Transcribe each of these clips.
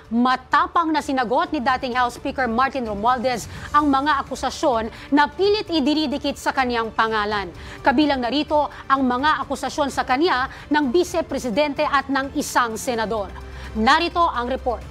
Matapang na sinagot ni dating House Speaker Martin Romualdez ang mga akusasyon na pilit idinidikit sa kaniyang pangalan. Kabilang narito ang mga akusasyon sa kanya ng Vice Presidente at ng isang senador. Narito ang report.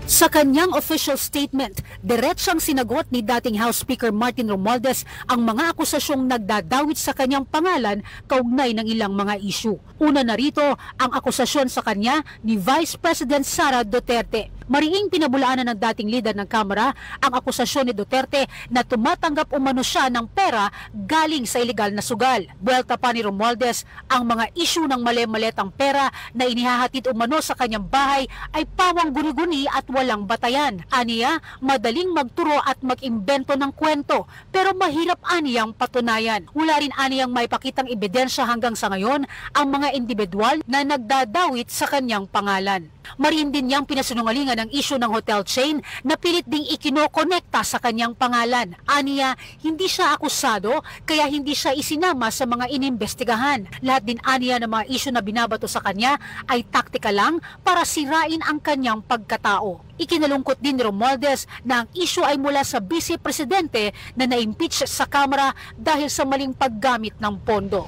Sa kanyang official statement, diretsang sinagot ni dating House Speaker Martin Romualdez ang mga akusasyong nagdadawit sa kanyang pangalan kaugnay ng ilang mga issue. Una narito ang akusasyon sa kanya ni Vice President Sara Duterte. Mariing pinabulaanan ng dating leader ng Kamara ang akusasyon ni Duterte na tumatanggap umano siya ng pera galing sa ilegal na sugal. Buwelta pa ni Romualdez, ang mga issue ng mali-maletang pera na inihahatid umano sa kanyang bahay ay pawang guni-guni at walang batayan. Aniya, madaling magturo at mag-imbento ng kwento pero mahirap aniyang patunayan. Wala rin aniyang maipakitang ebidensya hanggang sa ngayon ang mga individual na nagdadawit sa kanyang pangalan. Mariin din niyang pinasinungalingan ang issue ng hotel chain na pilit ding ikinokonekta sa kanyang pangalan. Aniya, hindi siya akusado kaya hindi siya isinama sa mga inimbestigahan. Lahat din aniya ng mga issue na binabato sa kanya ay taktika lang para sirain ang kanyang pagkatao. Ikinalungkot din ni Romualdez na ang issue ay mula sa Vice Presidente na na-impeach sa Kamara dahil sa maling paggamit ng pondo.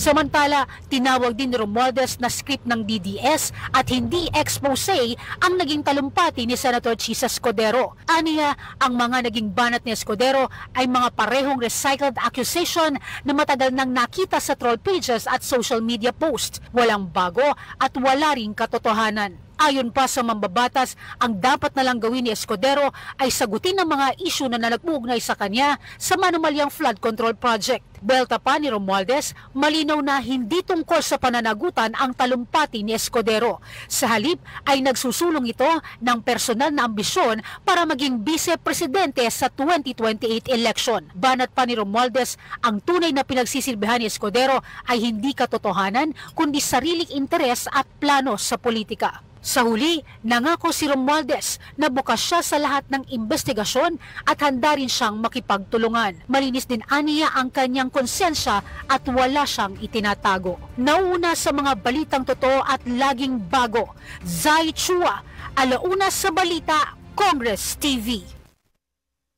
Samantala, tinawag din ni Romualdez na script ng DDS at hindi expose ang naging talumpati ni Senator Chisa Escudero. Aniya, ang mga naging banat ni Escudero ay mga parehong recycled accusation na matagal nang nakita sa troll pages at social media posts. Walang bago at wala ring katotohanan. Ayon pa sa mambabatas, ang dapat na lang gawin ni Escudero ay sagutin ang mga issue na nag-uugnay sa kanya sa manumalyang flood control project. Belta pa ni Romualdez, malinaw na hindi tungkol sa pananagutan ang talumpati ni Escudero. Sa halip ay nagsusulong ito ng personal na ambisyon para maging vice-presidente sa 2028 election. Banat pa ni Romualdez, ang tunay na pinagsisilbihan ni Escudero ay hindi katotohanan kundi sariling interes at plano sa politika. Sa huli, nangako si Romualdez na bukas siya sa lahat ng investigasyon at handa rin siyang makipagtulungan. Malinis din aniya ang kanyang konsensya at wala siyang itinatago. Nauna sa mga balitang totoo at laging bago, Zai Chua, Alauna sa Balita, Congress TV.